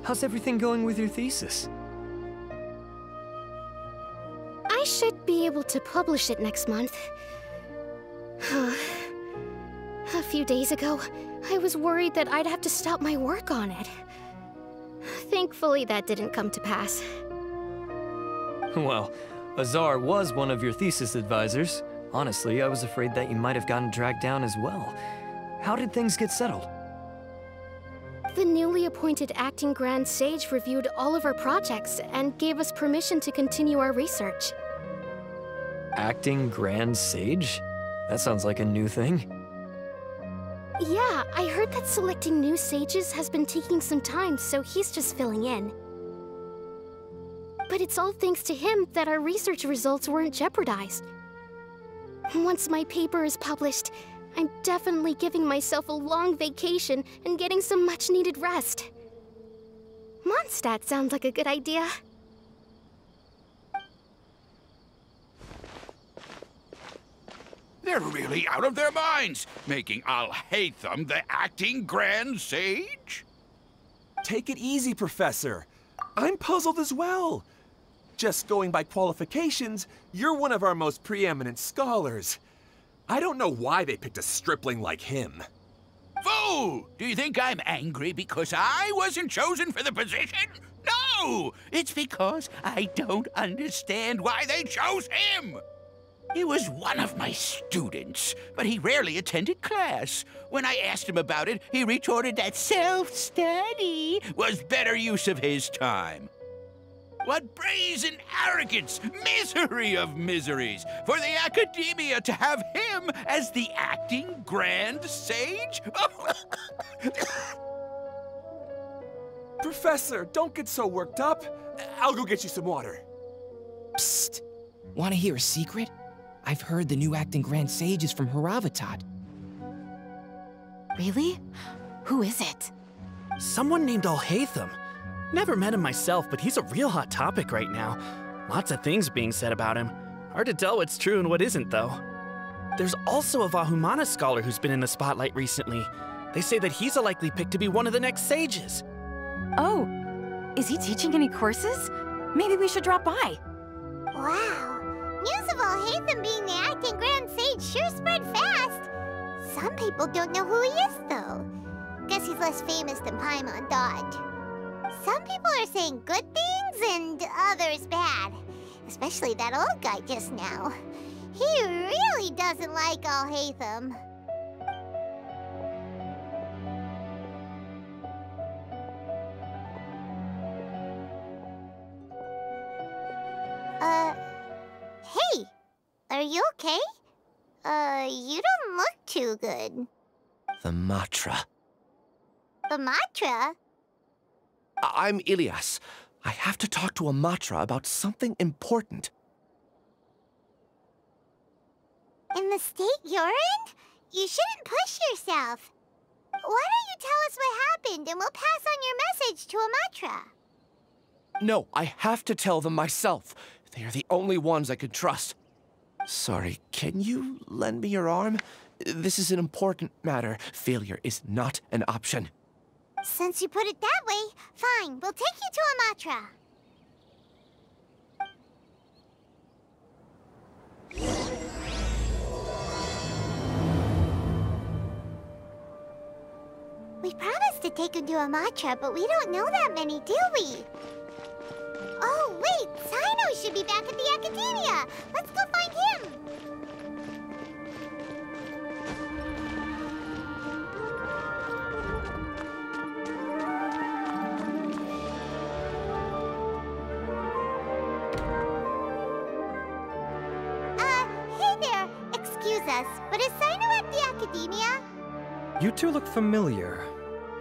How's everything going with your thesis? I should be able to publish it next month. A few days ago, I was worried that I'd have to stop my work on it. Thankfully, that didn't come to pass. Well, Azar was one of your thesis advisors. Honestly, I was afraid that you might have gotten dragged down as well. How did things get settled? The newly appointed acting Grand Sage reviewed all of our projects and gave us permission to continue our research. Acting Grand Sage? That sounds like a new thing. Yeah, I heard that selecting new sages has been taking some time, so he's just filling in. But it's all thanks to him that our research results weren't jeopardized. Once my paper is published, I'm definitely giving myself a long vacation and getting some much-needed rest. Mondstadt sounds like a good idea. They're really out of their minds, making Al-Haytham the acting Grand Sage? Take it easy, Professor. I'm puzzled as well. Just going by qualifications, you're one of our most preeminent scholars. I don't know why they picked a stripling like him. Fool! Do you think I'm angry because I wasn't chosen for the position? No! It's because I don't understand why they chose him! He was one of my students, but he rarely attended class. When I asked him about it, he retorted that self-study was better use of his time. What brazen arrogance, misery of miseries, for the Academia to have him as the acting Grand Sage? Professor, don't get so worked up. I'll go get you some water. Psst. Want to hear a secret? I've heard the new acting Grand Sage is from Haravatat. Really? Who is it? Someone named Al-Haytham. Never met him myself, but he's a real hot topic right now. Lots of things being said about him. Hard to tell what's true and what isn't, though. There's also a Vahumana scholar who's been in the spotlight recently. They say that he's a likely pick to be one of the next sages. Oh, is he teaching any courses? Maybe we should drop by. Wow. News of Al-Haytham being the acting Grand Sage sure spread fast. Some people don't know who he is, though. Guess he's less famous than Paimon thought. Some people are saying good things and others bad. Especially that old guy just now. He really doesn't like Al-Haytham. Hey! Are you okay? You don't look too good. The Matra. The Matra? I'm Ilias. I have to talk to a Matra about something important. In the state you're in? You shouldn't push yourself. Why don't you tell us what happened and we'll pass on your message to a Matra? No, I have to tell them myself. They are the only ones I could trust. Sorry, can you lend me your arm? This is an important matter. Failure is not an option. Since you put it that way, fine. We'll take you to a Matra. We promised to take him to a Matra, but we don't know that many, do we? Oh, wait! Sino should be back at the Academia! Let's go find him! Hey there! Excuse us, but is Sino at the Academia? You two look familiar.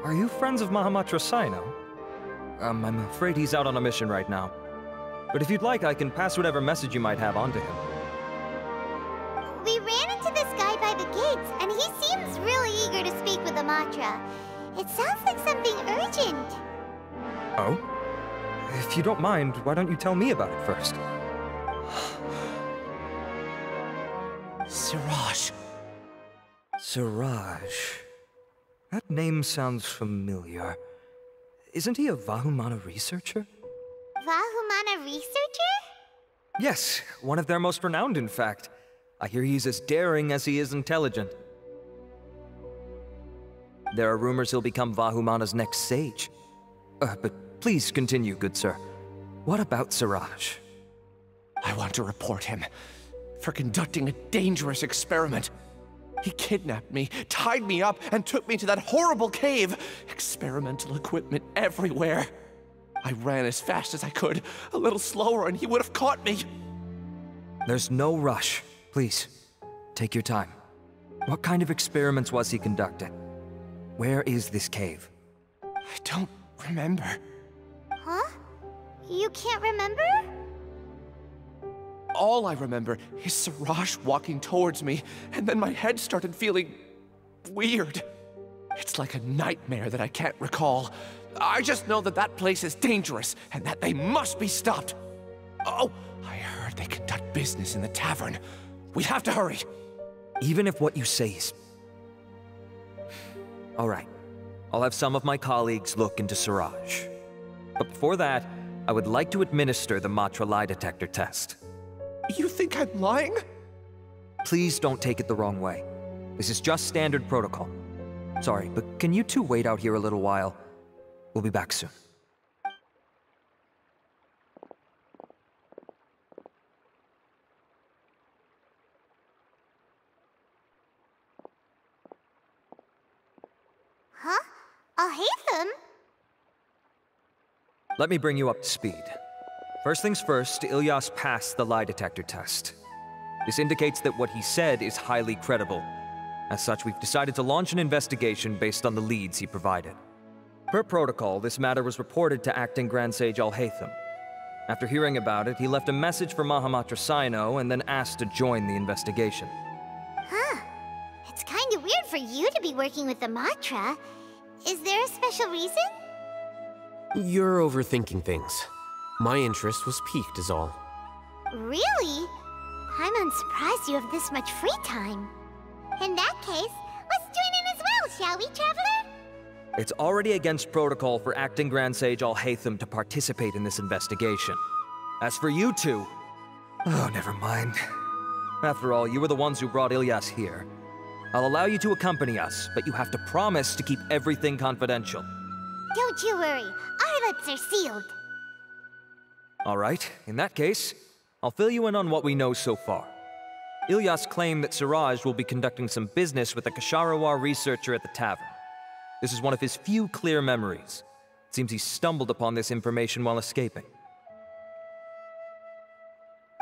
Are you friends of Mahamatra Sino? I'm afraid he's out on a mission right now. But if you'd like, I can pass whatever message you might have on to him. We ran into this guy by the gates, and he seems really eager to speak with the Matra. It sounds like something urgent. Oh? If you don't mind, why don't you tell me about it first? Siraj. Siraj. That name sounds familiar. Isn't he a Vahumana researcher? Vahumana researcher? Yes, one of their most renowned, in fact. I hear he's as daring as he is intelligent. There are rumors he'll become Vahumana's next sage. But please continue, good sir. What about Siraj? I want to report him for conducting a dangerous experiment. He kidnapped me, tied me up, and took me to that horrible cave. Experimental equipment everywhere. I ran as fast as I could, a little slower, and he would have caught me. There's no rush. Please, take your time. What kind of experiments was he conducting? Where is this cave? I don't remember. Huh? You can't remember? All I remember is Siraj walking towards me, and then my head started feeling weird. It's like a nightmare that I can't recall. I just know that that place is dangerous, and that they must be stopped. Oh, I heard they conduct business in the tavern. We have to hurry. Even if what you say is... All right. I'll have some of my colleagues look into Siraj. But before that, I would like to administer the Matra lie detector test. You think I'm lying? Please don't take it the wrong way. This is just standard protocol. Sorry, but can you two wait out here a little while? We'll be back soon. Huh? Alhaitham? Let me bring you up to speed. First things first, Ilyas passed the lie detector test. This indicates that what he said is highly credible. As such, we've decided to launch an investigation based on the leads he provided. Per protocol, this matter was reported to Acting Grand Sage Alhaitham. After hearing about it, he left a message for Mahamatra Sino and then asked to join the investigation. Huh. It's kinda weird for you to be working with the Matra. Is there a special reason? You're overthinking things. My interest was piqued is all. Really? I'm unsurprised you have this much free time. In that case, let's join in as well, shall we, Traveler? It's already against protocol for Acting Grand Sage Alhaitham to participate in this investigation. As for you two... Oh, never mind. After all, you were the ones who brought Ilyas here. I'll allow you to accompany us, but you have to promise to keep everything confidential. Don't you worry. Our lips are sealed. All right, in that case, I'll fill you in on what we know so far. Ilyas claimed that Siraj will be conducting some business with a Kasharawar researcher at the tavern. This is one of his few clear memories. It seems he stumbled upon this information while escaping.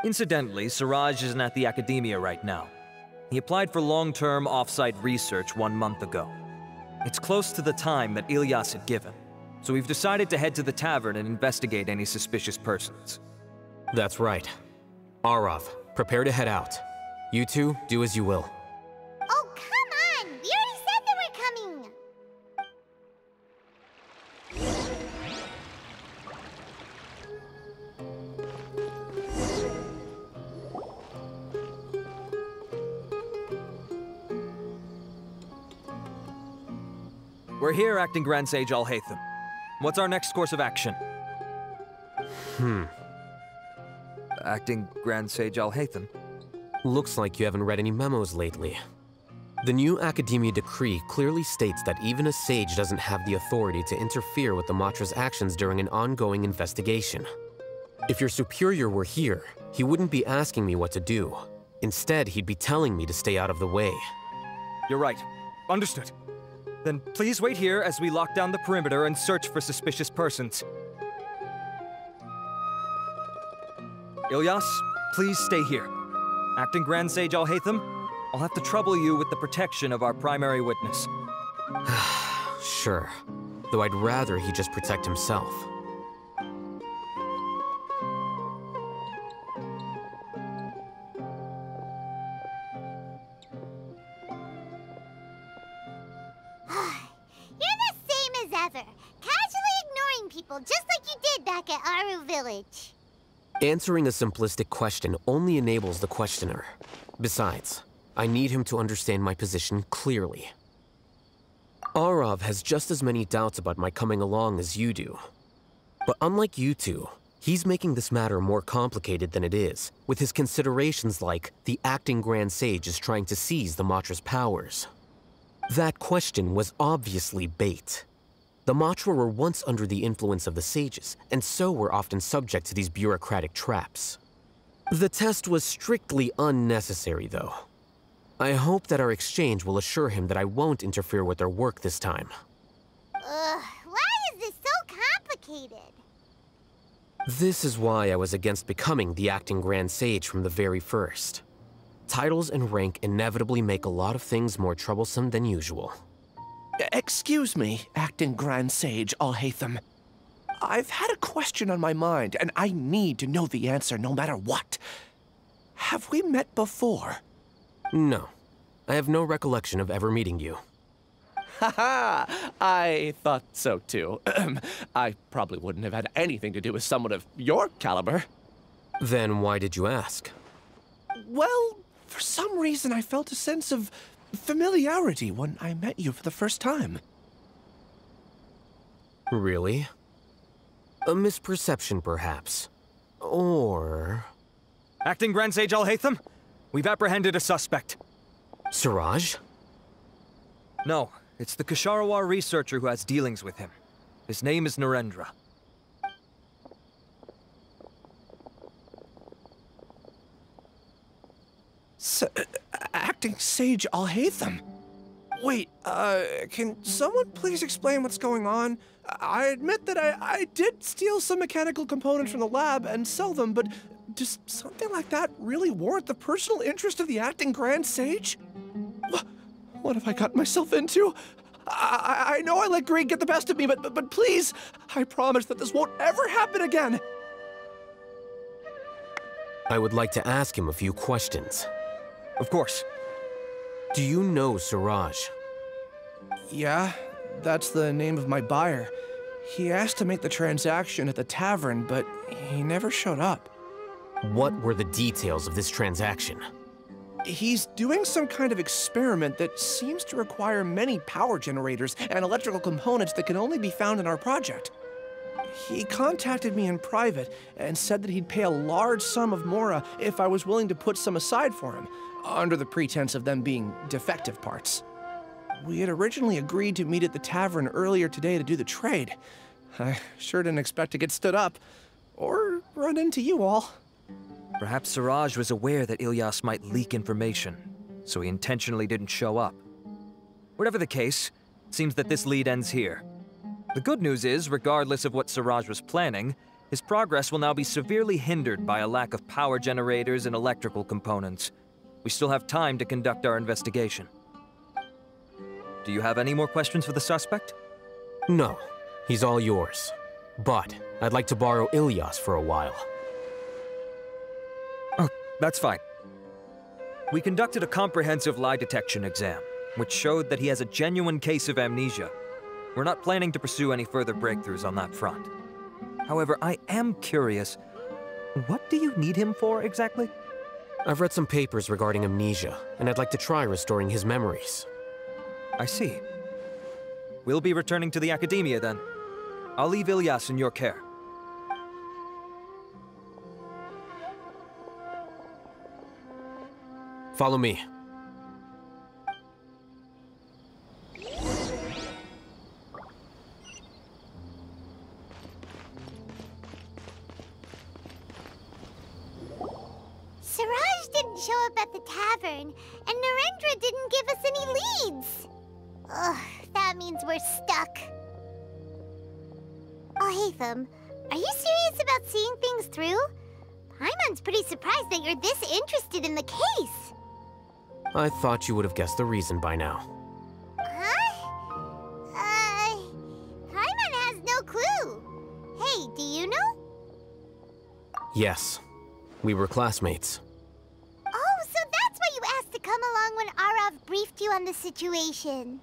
Incidentally, Siraj isn't at the academia right now. He applied for long-term off-site research 1 month ago. It's close to the time that Ilyas had given, so we've decided to head to the tavern and investigate any suspicious persons. That's right. Arav, prepare to head out. You two, do as you will. Oh, come on! We already said that we're coming! We're here, Acting Grand Sage Alhaitham. What's our next course of action? Acting Grand Sage Alhaitham? Looks like you haven't read any memos lately. The new Academia decree clearly states that even a sage doesn't have the authority to interfere with the Matra's actions during an ongoing investigation. If your superior were here, he wouldn't be asking me what to do. Instead, he'd be telling me to stay out of the way. You're right. Understood. Then please wait here as we lock down the perimeter and search for suspicious persons. Ilyas, please stay here. Acting Grand Sage Alhaitham, I'll have to trouble you with the protection of our primary witness. Sure. Though I'd rather he just protect himself. Just like you did back at Aru Village. Answering a simplistic question only enables the questioner. Besides, I need him to understand my position clearly. Arav has just as many doubts about my coming along as you do. But unlike you two, he's making this matter more complicated than it is, with his considerations like the acting Grand Sage is trying to seize the Matra's powers. That question was obviously bait. The Matra were once under the influence of the sages, and so were often subject to these bureaucratic traps. The test was strictly unnecessary, though. I hope that our exchange will assure him that I won't interfere with their work this time. Why is this so complicated? This is why I was against becoming the acting Grand Sage from the very first. Titles and rank inevitably make a lot of things more troublesome than usual. Excuse me, acting Grand Sage Alhaitham. I've had a question on my mind, and I need to know the answer no matter what. Have we met before? No. I have no recollection of ever meeting you. Haha! I thought so too. I probably wouldn't have had anything to do with someone of your caliber. Then why did you ask? Well, for some reason I felt a sense of familiarity when I met you for the first time. Really? A misperception, perhaps. Or... Acting Grand Sage Alhaitham, we've apprehended a suspect. Siraj? No, it's the Ksharawar researcher who has dealings with him. His name is Narendra. Acting Sage Alhaitham? Wait, can someone please explain what's going on? I admit that I did steal some mechanical components from the lab and sell them, but does something like that really warrant the personal interest of the acting Grand Sage? What have I gotten myself into? I know I let greed get the best of me, but please, I promise that this won't ever happen again. I would like to ask him a few questions. Of course. Do you know Siraj? Yeah, that's the name of my buyer. He asked to make the transaction at the tavern, but he never showed up. What were the details of this transaction? He's doing some kind of experiment that seems to require many power generators and electrical components that can only be found in our project. He contacted me in private and said that he'd pay a large sum of Mora if I was willing to put some aside for him, under the pretense of them being defective parts. We had originally agreed to meet at the tavern earlier today to do the trade. I sure didn't expect to get stood up, or run into you all. Perhaps Siraj was aware that Ilyas might leak information, so he intentionally didn't show up. Whatever the case, it seems that this lead ends here. The good news is, regardless of what Siraj was planning, his progress will now be severely hindered by a lack of power generators and electrical components. We still have time to conduct our investigation. Do you have any more questions for the suspect? No, he's all yours. But I'd like to borrow Ilyas for a while. Oh, that's fine. We conducted a comprehensive lie detection exam, which showed that he has a genuine case of amnesia. We're not planning to pursue any further breakthroughs on that front. However, I am curious, what do you need him for exactly? I've read some papers regarding amnesia, and I'd like to try restoring his memories. I see. We'll be returning to the Academia then. I'll leave Ilyas in your care. Follow me. Siraj didn't show up at the tavern, and Narendra didn't give us any leads. Ugh, that means we're stuck. Alhaitham, are you serious about seeing things through? Paimon's pretty surprised that you're this interested in the case. I thought you would have guessed the reason by now. Huh? Paimon has no clue. Hey, do you know? Yes. We were classmates. Oh, so that's why you asked to come along when Arav briefed you on the situation.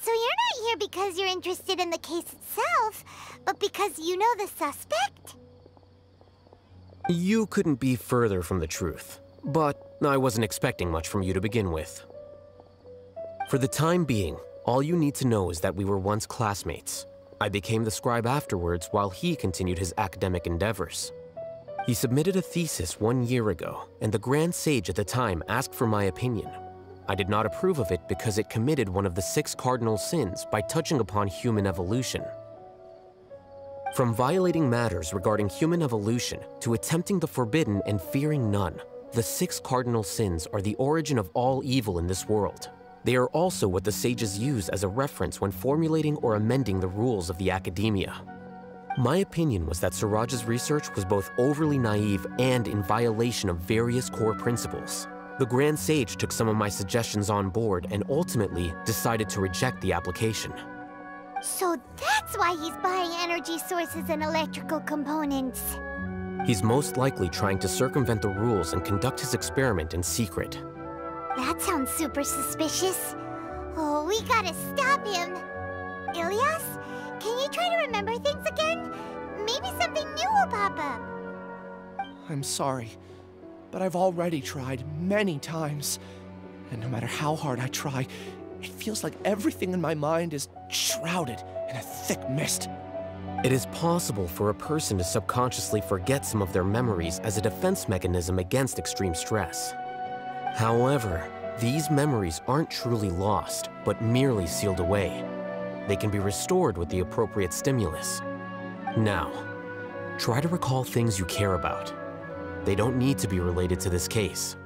So you're not here because you're interested in the case itself, but because you know the suspect? You couldn't be further from the truth, but I wasn't expecting much from you to begin with. For the time being, All you need to know is that we were once classmates. I became the scribe afterwards while he continued his academic endeavors. He submitted a thesis 1 year ago, and the Grand Sage at the time asked for my opinion. I did not approve of it because it committed one of the 6 cardinal sins by touching upon human evolution. From violating matters regarding human evolution to attempting the forbidden and fearing none, the 6 cardinal sins are the origin of all evil in this world. They are also what the sages use as a reference when formulating or amending the rules of the academia. My opinion was that Suraj's research was both overly naive and in violation of various core principles. The Grand Sage took some of my suggestions on board and ultimately decided to reject the application. So that's why he's buying energy sources and electrical components. He's most likely trying to circumvent the rules and conduct his experiment in secret. That sounds super suspicious. Oh, we gotta stop him. Ilias, can you try to remember things again? Maybe something new will pop up. I'm sorry, but I've already tried many times. And no matter how hard I try, it feels like everything in my mind is shrouded in a thick mist. It is possible for a person to subconsciously forget some of their memories as a defense mechanism against extreme stress. However, these memories aren't truly lost, but merely sealed away. They can be restored with the appropriate stimulus. Now, try to recall things you care about. They don't need to be related to this case.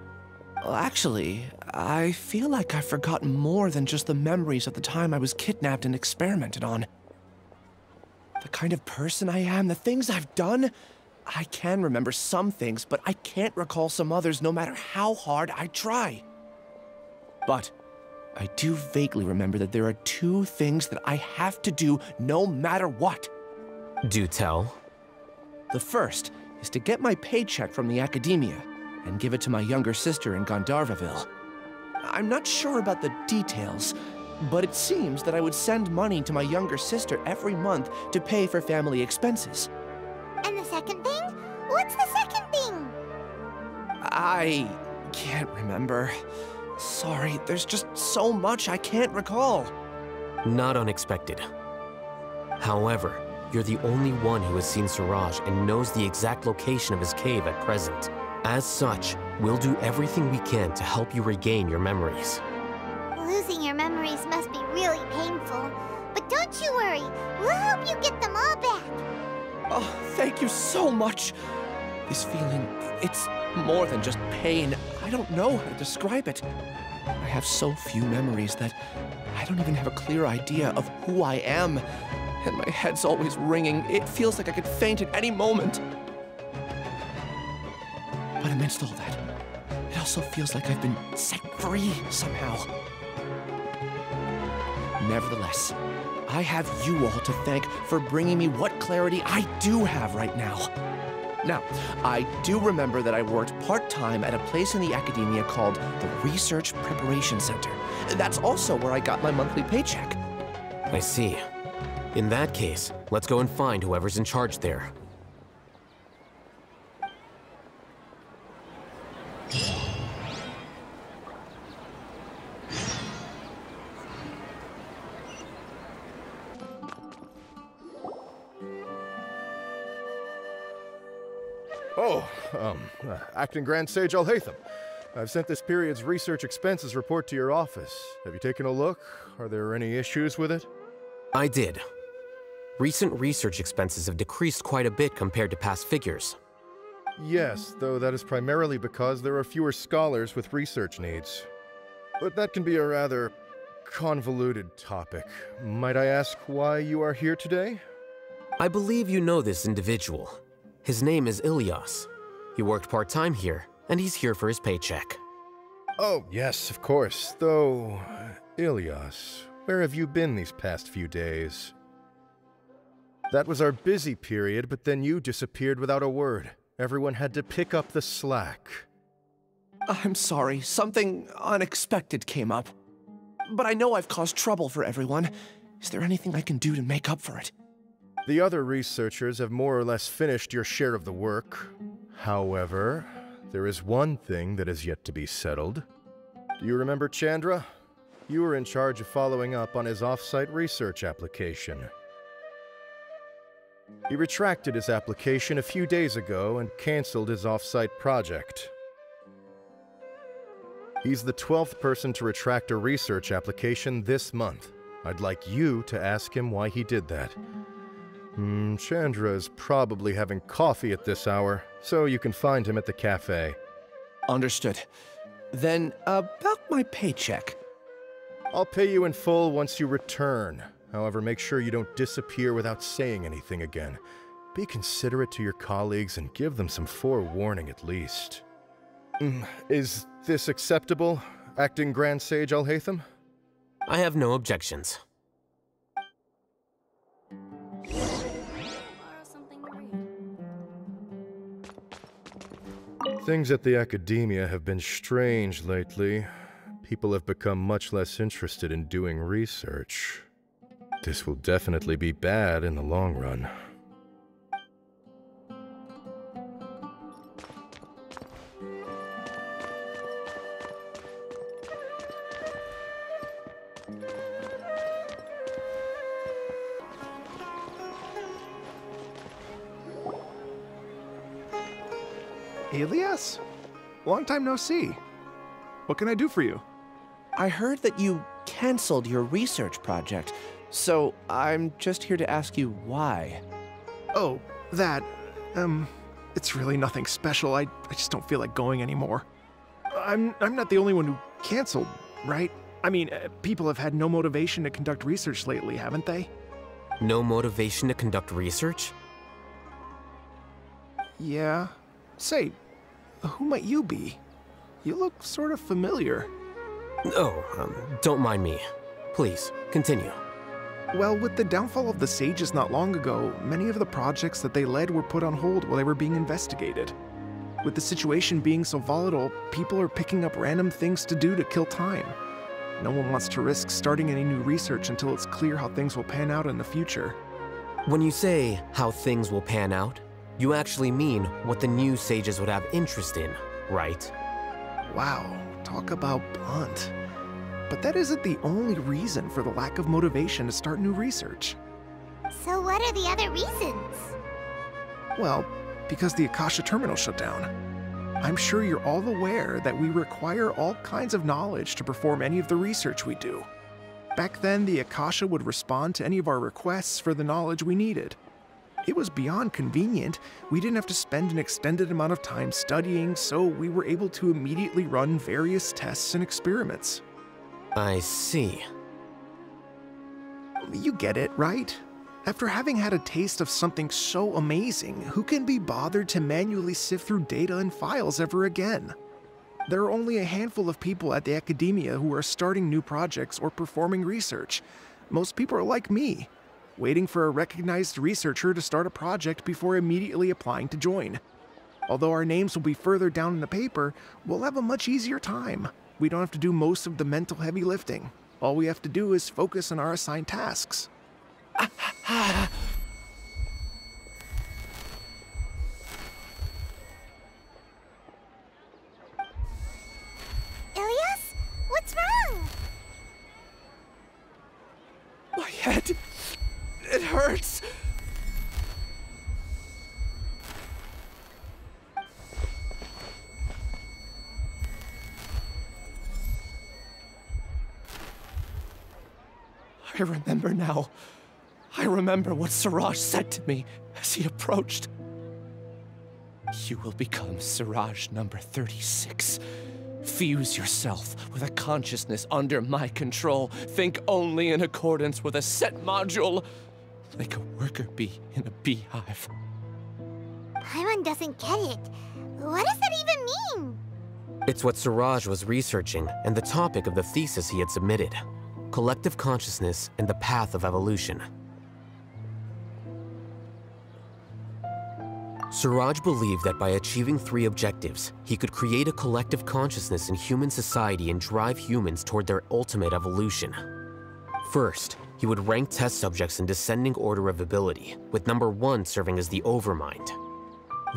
Well, actually, I feel like I've forgotten more than just the memories of the time I was kidnapped and experimented on. The kind of person I am, the things I've done, I can remember some things, but I can't recall some others no matter how hard I try. But I do vaguely remember that there are 2 things that I have to do no matter what. Do tell. The first is to get my paycheck from the academia and give it to my younger sister in Gandharvaville. I'm not sure about the details, but it seems that I would send money to my younger sister every month to pay for family expenses. And the second thing? What's the second thing? I can't remember. Sorry, there's just so much I can't recall. Not unexpected. However, you're the only one who has seen Suraj and knows the exact location of his cave at present. As such, we'll do everything we can to help you regain your memories. Losing your memories must be really painful. But don't you worry, we'll help you get them all back. Oh, thank you so much. This feeling, it's more than just pain. I don't know how to describe it. I have so few memories that I don't even have a clear idea of who I am. And my head's always ringing. It feels like I could faint at any moment. But amidst all that, it also feels like I've been set free somehow. Nevertheless, I have you all to thank for bringing me what clarity I do have right now. Now, I do remember that I worked part-time at a place in the academia called the Research Preparation Center. That's also where I got my monthly paycheck. I see. In that case, let's go and find whoever's in charge there. Acting Grand Sage Al-Haytham. I've sent this period's research expenses report to your office. Have you taken a look? Are there any issues with it? I did. Recent research expenses have decreased quite a bit compared to past figures. Yes, though that is primarily because there are fewer scholars with research needs. But that can be a rather convoluted topic. Might I ask why you are here today? I believe you know this individual. His name is Ilias. He worked part-time here, and he's here for his paycheck. Oh, yes, of course. Though, Ilias, where have you been these past few days? That was our busy period, but then you disappeared without a word. Everyone had to pick up the slack. I'm sorry, something unexpected came up. But I know I've caused trouble for everyone. Is there anything I can do to make up for it? The other researchers have more or less finished your share of the work. However, there is one thing that is yet to be settled. Do you remember Chandra? you were in charge of following up on his off-site research application. He retracted his application a few days ago and canceled his off-site project. He's the 12th person to retract a research application this month. I'd like you to ask him why he did that. Chandra is probably having coffee at this hour, so you can find him at the cafe. Understood. Then, about my paycheck. I'll pay you in full once you return. However, make sure you don't disappear without saying anything again. Be considerate to your colleagues and give them some forewarning at least. Is this acceptable, Acting Grand Sage Alhaitham? I have no objections. Things at the Academia have been strange lately. People have become much less interested in doing research. This will definitely be bad in the long run. Elias? Long time no see. What can I do for you? I heard that you canceled your research project, so I'm just here to ask you why. Oh, that, it's really nothing special. I just don't feel like going anymore. I'm not the only one who canceled, right? I mean, people have had no motivation to conduct research lately, haven't they? No motivation to conduct research? Yeah. Say, who might you be? You look sort of familiar. Oh, don't mind me. Please, continue. Well, with the downfall of the Sages not long ago, many of the projects that they led were put on hold while they were being investigated. With the situation being so volatile, people are picking up random things to do to kill time. No one wants to risk starting any new research until it's clear how things will pan out in the future. When you say how things will pan out, you actually mean what the new Sages would have interest in, right? Wow, talk about blunt. But that isn't the only reason for the lack of motivation to start new research. So what are the other reasons? Well, because the Akasha terminal shut down. I'm sure you're all aware that we require all kinds of knowledge to perform any of the research we do. Back then, the Akasha would respond to any of our requests for the knowledge we needed. It was beyond convenient. We didn't have to spend an extended amount of time studying, so we were able to immediately run various tests and experiments. I see. You get it, right? After having had a taste of something so amazing, who can be bothered to manually sift through data and files ever again? There are only a handful of people at the Academia who are starting new projects or performing research. Most people are like me, waiting for a recognized researcher to start a project before immediately applying to join. Although our names will be further down in the paper, we'll have a much easier time. We don't have to do most of the mental heavy lifting. All we have to do is focus on our assigned tasks. Ilias? What's wrong? My head, it hurts. I remember now. I remember what Siraj said to me as he approached. You will become Siraj number 36. Fuse yourself with a consciousness under my control. Think only in accordance with a set module, like a worker bee in a beehive. Paimon doesn't get it. What does that even mean? It's what Siraj was researching and the topic of the thesis he had submitted. Collective consciousness and the path of evolution. Siraj believed that by achieving 3 objectives, he could create a collective consciousness in human society and drive humans toward their ultimate evolution. First, he would rank test subjects in descending order of ability, with number 1 serving as the Overmind.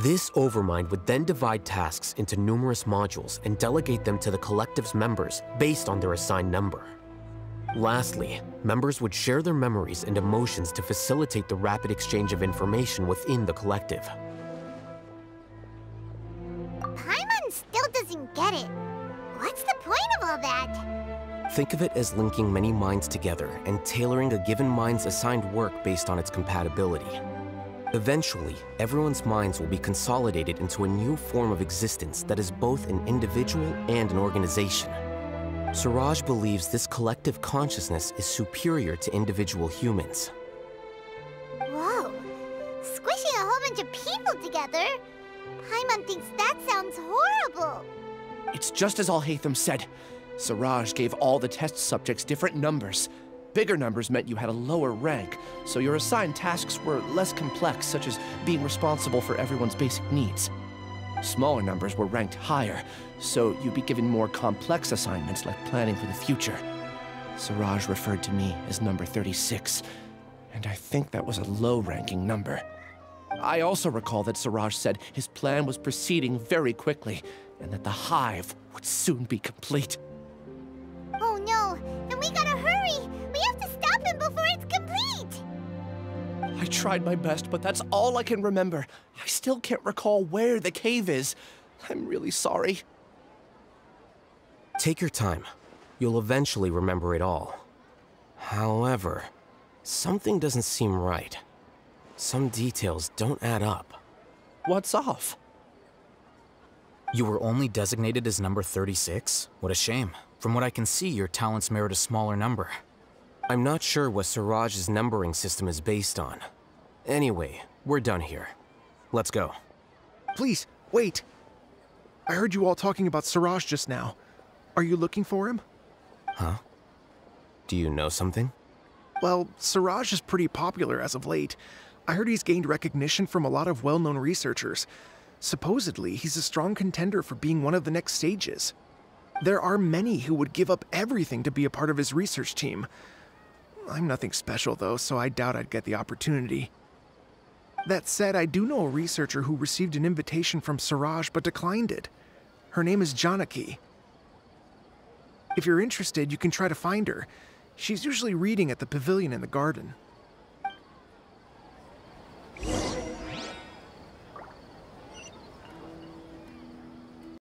This Overmind would then divide tasks into numerous modules and delegate them to the collective's members based on their assigned number. Lastly, members would share their memories and emotions to facilitate the rapid exchange of information within the collective. Paimon still doesn't get it. What's the point of all that? Think of it as linking many minds together and tailoring a given mind's assigned work based on its compatibility. Eventually, everyone's minds will be consolidated into a new form of existence that is both an individual and an organization. Suraj believes this collective consciousness is superior to individual humans. Whoa. Squishing a whole bunch of people together? Paimon thinks that sounds horrible. It's just as Al-Haytham said. Suraj gave all the test subjects different numbers. Bigger numbers meant you had a lower rank, so your assigned tasks were less complex, such as being responsible for everyone's basic needs. Smaller numbers were ranked higher, so you'd be given more complex assignments like planning for the future. Suraj referred to me as number 36, and I think that was a low-ranking number. I also recall that Suraj said his plan was proceeding very quickly, and that the hive would soon be complete. Oh no, then we gotta hurry! We have to stop him before it's complete! I tried my best, but that's all I can remember. I still can't recall where the cave is. I'm really sorry. Take your time. You'll eventually remember it all. However, something doesn't seem right. Some details don't add up. What's off? You were only designated as number 36? What a shame. From what I can see, your talents merit a smaller number. I'm not sure what Suraj's numbering system is based on. Anyway, we're done here. Let's go. Please, wait. I heard you all talking about Suraj just now. Are you looking for him? Huh? Do you know something? Well, Suraj is pretty popular as of late. I heard he's gained recognition from a lot of well-known researchers. Supposedly, he's a strong contender for being one of the next sages. There are many who would give up everything to be a part of his research team. I'm nothing special, though, so I doubt I'd get the opportunity. That said, I do know a researcher who received an invitation from Suraj but declined it. Her name is Janaki. If you're interested, you can try to find her. She's usually reading at the pavilion in the garden.